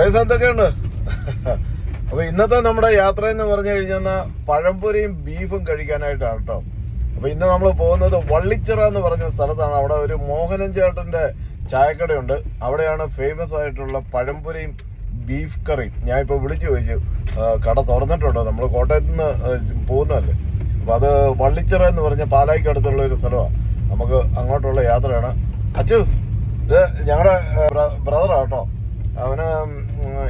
എന്തൊക്കെയുണ്ട്? അപ്പൊ ഇന്നത്തെ നമ്മുടെ യാത്ര എന്ന് പറഞ്ഞു കഴിഞ്ഞാൽ പഴംപൊരിയും ബീഫും കഴിക്കാനായിട്ടാണ് കേട്ടോ. അപ്പൊ ഇന്ന് നമ്മൾ പോകുന്നത് വള്ളിച്ചിറ എന്ന് പറഞ്ഞ സ്ഥലത്താണ്. അവിടെ ഒരു മോഹനൻ ചേട്ടന്റെ ചായക്കടയുണ്ട്. അവിടെയാണ് ഫേമസ് ആയിട്ടുള്ള പഴംപൊരിയും ബീഫ് കറിയും. ഞാൻ ഇപ്പൊ വിളിച്ചു ചോദിച്ചു കട തുറന്നിട്ടുണ്ടോ, നമ്മൾ കോട്ടയത്ത് നിന്ന് പോകുന്നതല്ലേ. അപ്പൊ അത് വള്ളിച്ചിറ എന്ന് പറഞ്ഞ പാലായിക്ക് അടുത്തുള്ള ഒരു സ്ഥലമാണ്. നമുക്ക് അങ്ങോട്ടുള്ള യാത്രയാണ്. അച്ചു, ഇത് ഞങ്ങളുടെ ബ്രദറാ കേട്ടോ. അവന്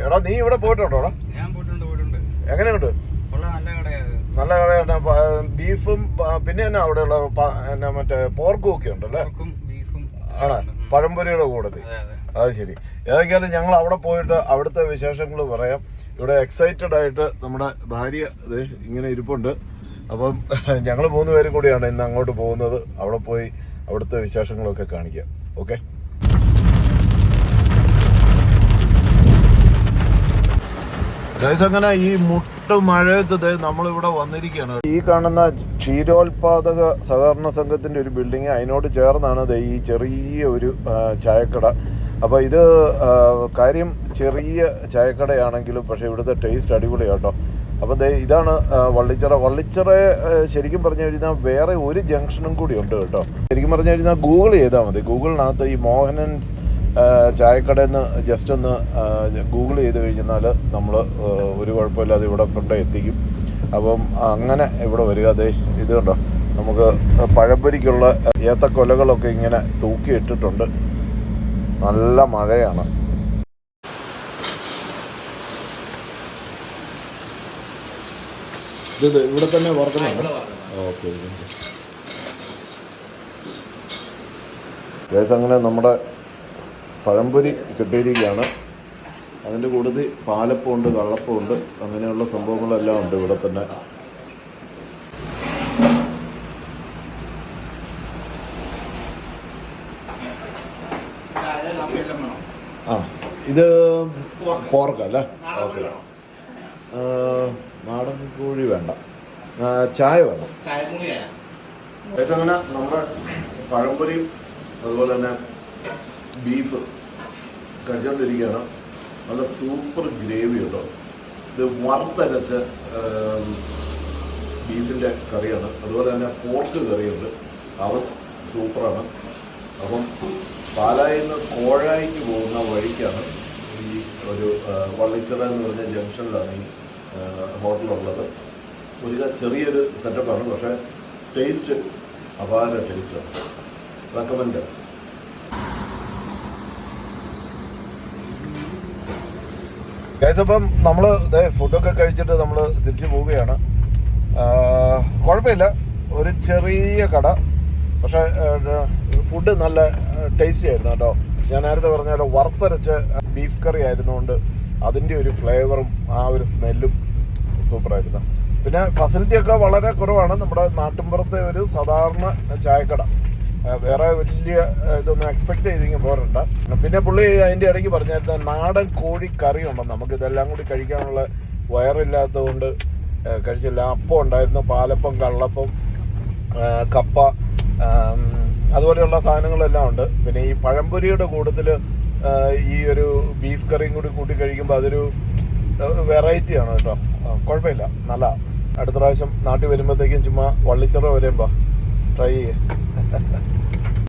എടാ നീ ഇവിടെ പോയിട്ടുണ്ടോ? ഞാൻ പോയിട്ടുണ്ട്. എങ്ങനെയുണ്ട്? നല്ല കടയാണ്. ബീഫും പിന്നെ എന്നാ അവിടെയുള്ള എന്നാ മറ്റേ പോർക്കും ഒക്കെ ഉണ്ടല്ലേ? ആണ് പഴംപൊരിയുടെ കൂടത്തിൽ. അത് ശരി. ഏതൊക്കെയാലും ഞങ്ങൾ അവിടെ പോയിട്ട് അവിടുത്തെ വിശേഷങ്ങൾ പറയാം. ഇവിടെ എക്സൈറ്റഡ് ആയിട്ട് നമ്മുടെ ഭാര്യ ഇങ്ങനെ ഇരിപ്പുണ്ട്. അപ്പം ഞങ്ങൾ 3 പേരും കൂടിയാണ് ഇന്ന് അങ്ങോട്ട് പോകുന്നത്. അവിടെ പോയി അവിടുത്തെ വിശേഷങ്ങളൊക്കെ കാണിക്കാം. ഓക്കെ. അങ്ങനെ ഈ മഴയത്ത് നമ്മളിവിടെ വന്നിരിക്കുകയാണ്. ഈ കാണുന്ന ക്ഷീരോത്പാദക സഹകരണ സംഘത്തിന്റെ ഒരു ബിൽഡിങ്, അതിനോട് ചേർന്നാണ് ഈ ചെറിയ ഒരു ചായക്കട. അപ്പോൾ ഇത് കാര്യം ചെറിയ ചായക്കടയാണെങ്കിലും പക്ഷേ ഇവിടുത്തെ ടേസ്റ്റ് അടിപൊളിയാട്ടോ. അപ്പോൾ ഇതാണ് വള്ളിച്ചിറ. ശരിക്കും പറഞ്ഞു കഴിഞ്ഞാൽ വേറെ ഒരു ജംഗ്ഷനും കൂടി ഉണ്ട് കേട്ടോ. ശരിക്കും പറഞ്ഞു കഴിഞ്ഞാൽ ഗൂഗിൾ ചെയ്താൽ മതി. ഗൂഗിളിനകത്ത് ഈ മോഹനൻ ചായക്കടയിൽ നിന്ന് ജസ്റ്റ് ഒന്ന് ഗൂഗിൾ ചെയ്ത് കഴിഞ്ഞാൽ നമ്മൾ ഒരു കുഴപ്പമില്ലാതെ ഇവിടെ കൊണ്ട് എത്തിക്കും. അപ്പം അങ്ങനെ ഇവിടെ വരിക. ഇത് കണ്ടോ, നമുക്ക് പഴംപൊരിക്കുള്ള ഏത്തക്കൊലകളൊക്കെ ഇങ്ങനെ തൂക്കി ഇട്ടിട്ടുണ്ട്. നല്ല മഴയാണ്. ഇത് ഇവിടെ തന്നെ വറുക്കുന്നുണ്ട്. ഓക്കെ. അങ്ങനെ നമ്മുടെ പഴംപൊരി കിട്ടിയിരിക്കുകയാണ്. അതിൻ്റെ കൂട്ടത്തിൽ പാലപ്പമുണ്ട്, കള്ളപ്പമുണ്ട്, അങ്ങനെയുള്ള സംഭവങ്ങളെല്ലാം ഉണ്ട് ഇവിടെ തന്നെ. ഇത് പോർക്കല്ലേ? ഓക്കെ. നാടൻ കോഴി വേണ്ട, ചായ വേണം. അങ്ങനെ നമ്മുടെ പഴംപൊരിയും അതുപോലെ തന്നെ ബീഫ് കഴിച്ചുകൊണ്ടിരിക്കുകയാണ്. നല്ല സൂപ്പർ ഗ്രേവി കേട്ടോ. ഇത് വറുത്തരച്ച ബീഫിൻ്റെ കറിയാണ്. അതുപോലെ തന്നെ പോർക്ക് കറിയുണ്ട്, അത് സൂപ്പറാണ്. അപ്പം പാലായിൽ നിന്ന് കോഴായിക്ക് പോകുന്ന വഴിക്കാണ് ഈ ഒരു വള്ളിച്ചിറ എന്ന് പറഞ്ഞ ജംഗ്ഷനിലാണ് ഈ ഹോട്ടലുള്ളത്. ഒരു ചെറിയൊരു സെറ്റപ്പാണ്, പക്ഷേ ടേസ്റ്റ് അപാര ടേസ്റ്റാണ്. റെക്കമെൻഡ്. അപ്പം നമ്മൾ ഫുഡൊക്കെ കഴിച്ചിട്ട് നമ്മൾ തിരിച്ചു പോവുകയാണ്. കുഴപ്പമില്ല, ഒരു ചെറിയ കട, പക്ഷേ ഫുഡ് നല്ല ടേസ്റ്റി ആയിരുന്നു കേട്ടോ. ഞാൻ നേരത്തെ പറഞ്ഞ വറുത്തരച്ച ബീഫ് കറി ആയിരുന്നുകൊണ്ട് അതിൻ്റെ ഒരു ഫ്ലേവറും ആ ഒരു സ്മെല്ലും സൂപ്പറായിരുന്നു. പിന്നെ ഫെസിലിറ്റിയൊക്കെ വളരെ കുറവാണ്. നമ്മുടെ നാട്ടിൻപുറത്തെ ഒരു സാധാരണ ചായക്കട, വേറെ വലിയ ഇതൊന്നും എക്സ്പെക്ട് ചെയ്തെങ്കിൽ പോരണ്ട. പിന്നെ പുള്ളി അതിൻ്റെ ഇടയ്ക്ക് പറഞ്ഞായിരുന്നു നാടൻ കോഴി കറി ഉണ്ടെന്ന്. നമുക്ക് ഇതെല്ലാം കൂടി കഴിക്കാനുള്ള വയറില്ലാത്തത് കൊണ്ട് കഴിച്ചില്ല. അപ്പം ഉണ്ടായിരുന്നു, പാലപ്പം, കള്ളപ്പം, കപ്പ, അതുപോലെയുള്ള സാധനങ്ങളെല്ലാം ഉണ്ട്. പിന്നെ ഈ പഴംപൊരിയുടെ കൂട്ടത്തിൽ ഈ ഒരു ബീഫ് കറിയും കൂടി കൂട്ടി കഴിക്കുമ്പോൾ അതൊരു വെറൈറ്റിയാണ് കേട്ടോ. കുഴപ്പമില്ല, നല്ല. അടുത്ത പ്രാവശ്യം നാട്ടിൽ വരുമ്പോഴത്തേക്കും ചുമ്മാ വള്ളിച്ചിറ വരുമ്പോൾ ട്രൈ ചെയ്യേ.